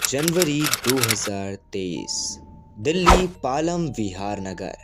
जनवरी 2023 दिल्ली पालम विहार नगर,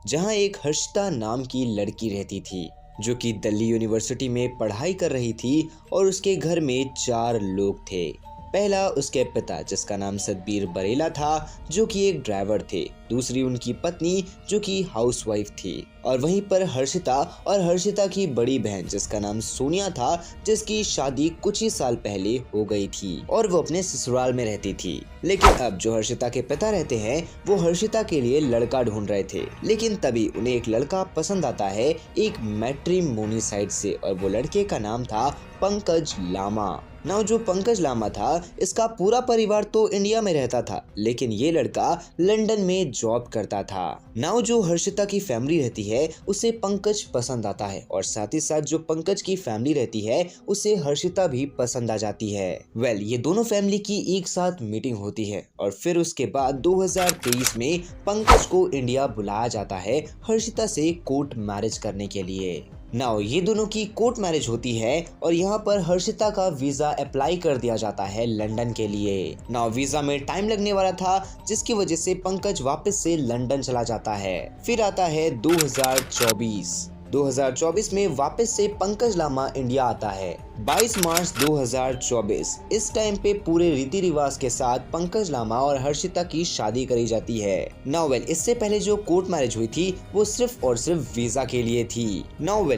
जहां एक हर्षिता नाम की लड़की रहती थी जो कि दिल्ली यूनिवर्सिटी में पढ़ाई कर रही थी और उसके घर में 4 लोग थे। पहला उसके पिता जिसका नाम सतबीर बरेला था जो कि एक ड्राइवर थे, दूसरी उनकी पत्नी जो कि हाउसवाइफ थी और वहीं पर हर्षिता और हर्षिता की बड़ी बहन जिसका नाम सोनिया था जिसकी शादी कुछ ही साल पहले हो गई थी और वो अपने ससुराल में रहती थी। लेकिन अब जो हर्षिता के पिता रहते हैं वो हर्षिता के लिए लड़का ढूंढ रहे थे, लेकिन तभी उन्हें एक लड़का पसंद आता है एक मैट्रिमोनी साइट से और वो लड़के का नाम था पंकज लामा। नाउ जो पंकज लामा था इसका पूरा परिवार तो इंडिया में रहता था, लेकिन ये लड़का लंदन में जॉब करता था। नाउ जो हर्षिता की फैमिली रहती है उसे पंकज पसंद आता है और साथ ही साथ जो पंकज की फैमिली रहती है उसे हर्षिता भी पसंद आ जाती है। ये दोनों फैमिली की एक साथ मीटिंग होती है और फिर उसके बाद 2023 में पंकज को इंडिया बुलाया जाता है हर्षिता से कोर्ट मैरिज करने के लिए। नाउ ये दोनों की कोर्ट मैरिज होती है और यहाँ पर हर्षिता का वीजा अप्लाई कर दिया जाता है लंदन के लिए। नाउ वीजा में टाइम लगने वाला था जिसकी वजह से पंकज वापस से लंदन चला जाता है। फिर आता है 2024 में वापस से पंकज लामा इंडिया आता है 22 मार्च 2024। इस टाइम पे पूरे रीति रिवाज के साथ पंकज लामा और हर्षिता की शादी करी जाती है। इससे पहले जो कोर्ट मैरिज हुई थी वो सिर्फ और सिर्फ वीजा के लिए थी।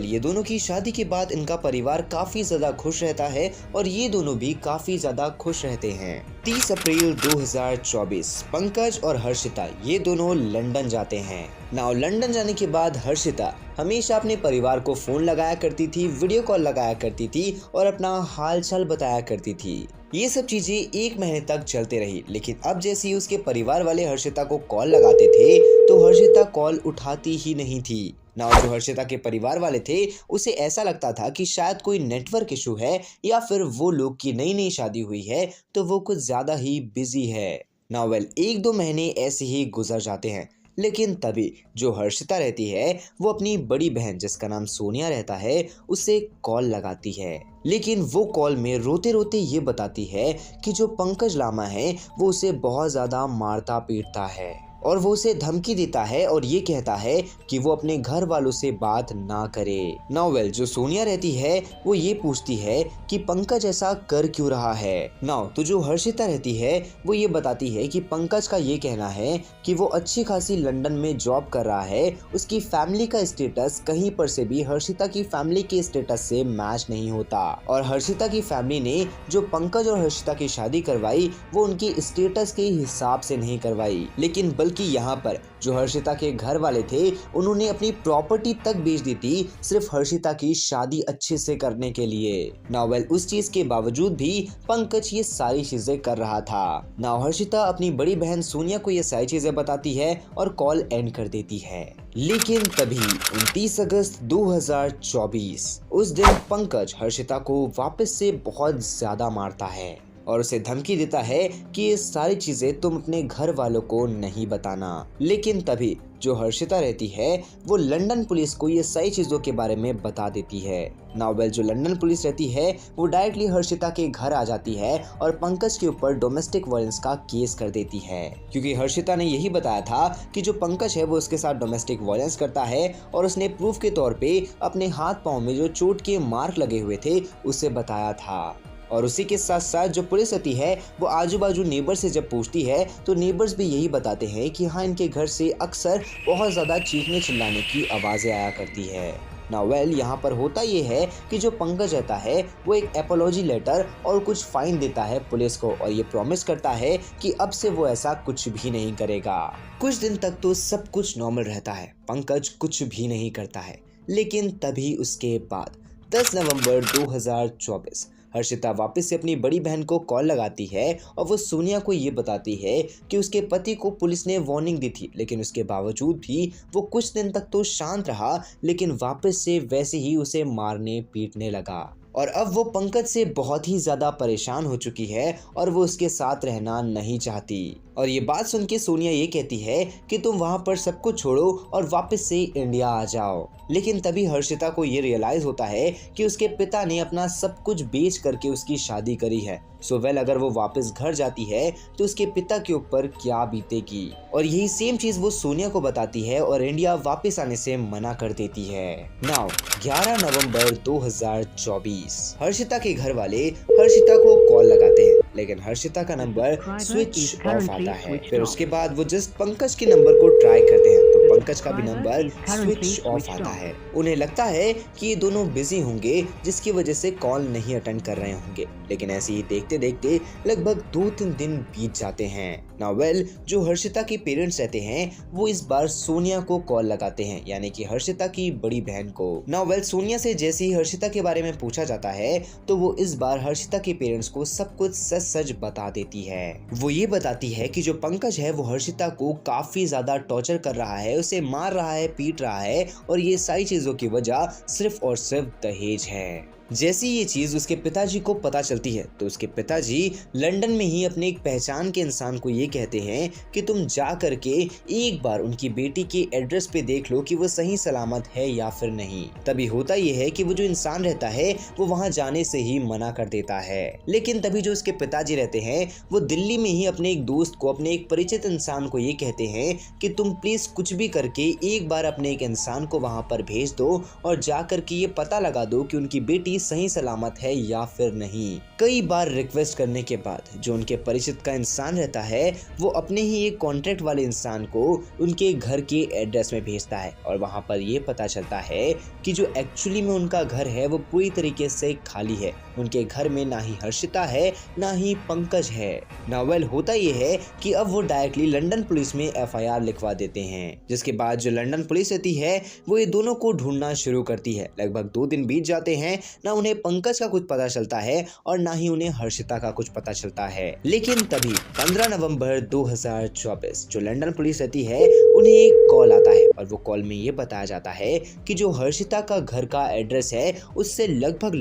ये दोनों की शादी के बाद इनका परिवार काफी ज्यादा खुश रहता है और ये दोनों भी काफी ज्यादा खुश रहते हैं। 30 अप्रैल 2024 पंकज और हर्षिता ये दोनों लंदन जाते हैं। लंदन जाने के बाद हर्षिता हमेशा अपने परिवार को फोन लगाया करती थी, वीडियो कॉल लगाया करती थी और अपना हाल चाल बताया करती थी। ये सब चीजें 1 महीने तक चलते रही, लेकिन अब जैसे ही उसके परिवार वाले हर्षिता को कॉल लगाते थे तो हर्षिता कॉल उठाती ही नहीं थी। जो हर्षिता के परिवार वाले थे उसे ऐसा लगता था कि शायद कोई नेटवर्क इशू है या फिर वो लोग की नई शादी हुई है तो वो कुछ ज्यादा ही बिजी है। 1-2 महीने ऐसे ही गुजर जाते हैं, लेकिन तभी जो हर्षिता रहती है वो अपनी बड़ी बहन जिसका नाम सोनिया रहता है उसे कॉल लगाती है, लेकिन वो कॉल में रोते रोते ये बताती है कि जो पंकज लामा है वो उसे बहुत ज्यादा मारता पीटता है और वो उसे धमकी देता है और ये कहता है कि वो अपने घर वालों से बात ना करे। जो सोनिया रहती है वो ये पूछती है कि पंकज ऐसा कर क्यों रहा है। तो जो हर्षिता रहती है वो ये बताती है कि पंकज का ये कहना है कि वो अच्छी खासी लंदन में जॉब कर रहा है, उसकी फैमिली का स्टेटस कहीं पर से भी हर्षिता की फैमिली के स्टेटस से मैच नहीं होता और हर्षिता की फैमिली ने जो पंकज और हर्षिता की शादी करवाई वो उनकी स्टेटस के हिसाब से नहीं करवाई, लेकिन बल्कि यहाँ पर जो हर्षिता के घर वाले थे उन्होंने अपनी प्रॉपर्टी तक बेच दी थी सिर्फ हर्षिता की शादी अच्छे से करने के लिए। उस चीज के बावजूद भी पंकज ये सारी चीजें कर रहा था। हर्षिता अपनी बड़ी बहन सोनिया को ये सारी चीजें बताती है और कॉल एंड कर देती है। लेकिन तभी 29 अगस्त 2024 उस दिन पंकज हर्षिता को वापस से बहुत ज्यादा मारता है और उसे धमकी देता है कि ये सारी चीजें तुम अपने घर वालों को नहीं बताना। लेकिन तभी जो हर्षिता रहती है वो लंदन पुलिस को ये सारी चीजों के बारे में बता देती है। जो लंदन पुलिस रहती है वो डायरेक्टली हर्षिता के घर आ जाती है और पंकज के ऊपर डोमेस्टिक वायलेंस का केस कर देती है, क्योंकि हर्षिता ने यही बताया था कि जो पंकज है वो उसके साथ डोमेस्टिक वायलेंस करता है और उसने प्रूफ के तौर पे अपने हाथ पांव में जो चोट के मार्क लगे हुए थे उसे बताया था। और उसी के साथ साथ जो पुलिस होती है वो आजू बाजू नेबर से जब पूछती है तो नेबर्स भी यही बताते हैं कि हाँ इनके घर से अक्सर बहुत ज़्यादा चीखने चिल्लाने की आवाज़ें आया करती है। यहाँ पर होता ये है कि जो पंकज रहता है वो एक एपोलॉजी लेटर और कुछ फाइन देता है पुलिस को और ये प्रॉमिस करता है कि अब से वो ऐसा कुछ भी नहीं करेगा। कुछ दिन तक तो सब कुछ नॉर्मल रहता है, पंकज कुछ भी नहीं करता है, लेकिन तभी उसके बाद 10 नवंबर 2024 हर्षिता वापस से अपनी बड़ी बहन को कॉल लगाती है और वो सोनिया को ये बताती है कि उसके पति को पुलिस ने वार्निंग दी थी, लेकिन उसके बावजूद भी वो कुछ दिन तक तो शांत रहा, लेकिन वापस से वैसे ही उसे मारने पीटने लगा और अब वो पंकज से बहुत ही ज्यादा परेशान हो चुकी है और वो उसके साथ रहना नहीं चाहती। और ये बात सुन के सोनिया ये कहती है कि तुम वहाँ पर सब कुछ छोड़ो और वापस से इंडिया आ जाओ। लेकिन तभी हर्षिता को ये रियलाइज होता है कि उसके पिता ने अपना सब कुछ बेच करके उसकी शादी करी है सो वेल अगर वो वापस घर जाती है तो उसके पिता के ऊपर क्या बीतेगी। और यही सेम चीज वो सोनिया को बताती है और इंडिया वापस आने से मना कर देती है। नाउ 11 नवंबर 2024 हर्षिता के घर वाले हर्षिता को कॉल लगाते हैं, लेकिन हर्षिता का नंबर स्विच ऑफ आता है। फिर उसके बाद वो जस्ट पंकज के नंबर को ट्राई करते हैं तो पंकज का भी नंबर स्विच ऑफ आता है। उन्हें लगता है कि ये दोनों बिजी होंगे जिसकी वजह से कॉल नहीं अटेंड कर रहे होंगे, लेकिन ऐसे ही देखते देखते लगभग 2-3 दिन बीत जाते हैं। नाउ वेल जो हर्षिता के पेरेंट्स रहते हैं वो इस बार सोनिया को कॉल लगाते हैं, यानी कि हर्षिता की बड़ी बहन को। नाउ वेल सोनिया से जैसे ही हर्षिता के बारे में पूछा जाता है तो वो इस बार हर्षिता के पेरेंट्स को सब कुछ सच सच बता देती है। वो ये बताती है कि जो पंकज है वो हर्षिता को काफी ज्यादा टॉर्चर कर रहा है, उसे मार रहा है, पीट रहा है और ये सारी चीजों की वजह सिर्फ और सिर्फ दहेज है। जैसी ये चीज उसके पिताजी को पता चलती है तो उसके पिताजी लंदन में ही अपने एक पहचान के इंसान को ये कहते हैं कि तुम जा करके एक बार उनकी बेटी के एड्रेस पे देख लो कि वो सही सलामत है या फिर नहीं। तभी होता ये है कि वो जो इंसान रहता है वो वहां जाने से ही मना कर देता है। लेकिन तभी जो उसके पिताजी रहते हैं वो दिल्ली में ही अपने एक दोस्त को, अपने एक परिचित इंसान को ये कहते हैं कि तुम प्लीज कुछ भी करके एक बार अपने एक इंसान को वहां पर भेज दो और जा करके ये पता लगा दो कि उनकी बेटी सही सलामत है या फिर नहीं। कई बार रिक्वेस्ट करने के बाद जो उनके परिचित का इंसान रहता है वो अपने ही एक कॉन्ट्रैक्ट वाले इंसान को उनके घर के एड्रेस में भेजता है और वहां पर ये पता चलता है कि जो एक्चुअली में उनका घर है वो पूरी तरीके से खाली है। उनके घर में ना ही हर्षिता है ना ही पंकज है। नाउ वेल होता ये है कि अब वो डायरेक्टली लंदन पुलिस में FIR लिखवा देते हैं, जिसके बाद जो लंदन पुलिस रहती है वो ये दोनों को ढूंढना शुरू करती है। लगभग 2 दिन बीत जाते हैं, ना उन्हें पंकज का कुछ पता चलता है और ना ही उन्हें हर्षिता का कुछ पता चलता है। लेकिन तभी 15 नवंबर 2024 जो लंदन पुलिस रहती है उन्हें एक कॉल आता है और वो कॉल में ये बताया जाता है कि जो हर्षिता का घर का एड्रेस है उससे लगभग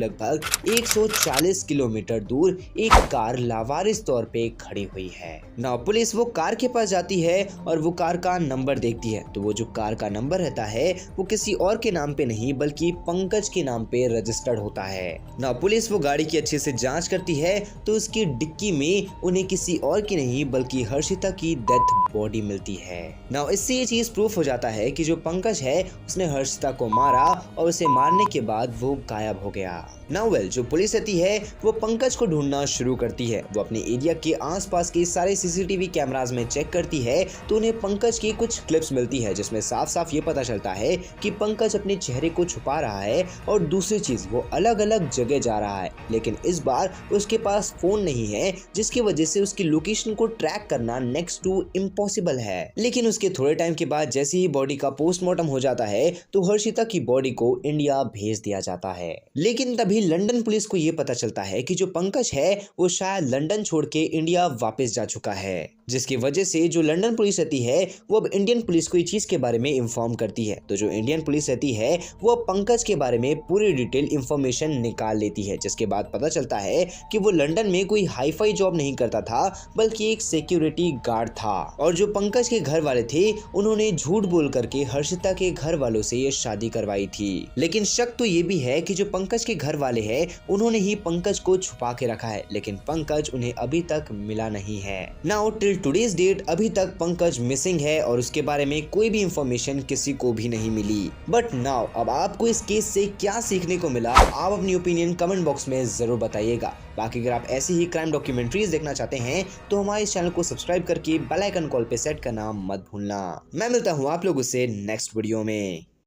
140 किलोमीटर दूर एक कार लावारिस तौर पे खड़ी हुई है। नाउ पुलिस वो कार के पास जाती है और वो कार का नंबर देखती है तो वो जो कार का नंबर रहता है वो किसी और के नाम पे नहीं बल्कि पंकज के नाम पे रजिस्टर्ड होता है। ना पुलिस वो गाड़ी की अच्छे से जांच करती है तो उसकी डिक्की में उन्हें किसी और की नहीं बल्कि हर्षिता की डेथ बॉडी मिलती है। ना इससे ये चीज प्रूफ हो जाता है कि जो पंकज है उसने हर्षिता को मारा और उसे मारने के बाद वो गायब हो गया। नाउ वेल जो पुलिस रहती है वो पंकज को ढूंढना शुरू करती है। वो अपने एरिया के आसपास के सारे CCTV कैमरास में चेक करती है तो उन्हें पंकज की कुछ क्लिप्स मिलती है जिसमें साफ साफ ये पता चलता है कि पंकज अपने चेहरे को छुपा रहा है और दूसरी चीज वो अलग अलग जगह जा रहा है, लेकिन इस बार उसके पास फोन नहीं है जिसकी वजह से उसकी लोकेशन को ट्रैक करना नेक्स्ट टू इम्पॉसिबल है। लेकिन उसके थोड़े टाइम के बाद जैसे ही बॉडी का पोस्टमार्टम हो जाता है तो हर्षिता की बॉडी को इंडिया भेज दिया जाता है। लेकिन तभी लंदन पुलिस को यह पता चलता है कि जो पंकज है वो शायद लंदन छोड़ के इंडिया वापस जा चुका है, जिसकी वजह से जो लंदन पुलिस रहती है वो अब इंडियन पुलिस को इस चीज के बारे में इन्फॉर्म करती है। तो जो इंडियन पुलिस रहती है वो पंकज के बारे में पूरी डिटेल इंफॉर्मेशन निकाल लेती है, जिसके बाद पता चलता है कि वो लंदन में कोई हाईफाई जॉब नहीं करता था बल्कि एक सिक्योरिटी गार्ड था और जो पंकज के घर वाले थे उन्होंने झूठ बोल करके हर्षिता के घर वालों से ये शादी करवाई थी। लेकिन शक तो ये भी है कि जो पंकज के घर वाले हैं उन्होंने ही पंकज को छुपा के रखा है, लेकिन पंकज उन्हें अभी तक मिला नहीं है। नाउ टिल टुडेज डेट अभी तक पंकज मिसिंग है और उसके बारे में कोई भी इंफॉर्मेशन किसी को भी नहीं मिली। बट नाउ अब आपको इस केस से क्या सीखने को मिला, आप अपनी ओपिनियन कमेंट बॉक्स में जरूर बताइएगा। बाकी अगर आप ऐसी ही क्राइम डॉक्यूमेंट्रीज देखना चाहते हैं तो हमारे इस चैनल को सब्सक्राइब करके बेल आइकन कॉल पे सेट करना मत भूलना। मैं मिलता हूँ आप लोगों से नेक्स्ट वीडियो में।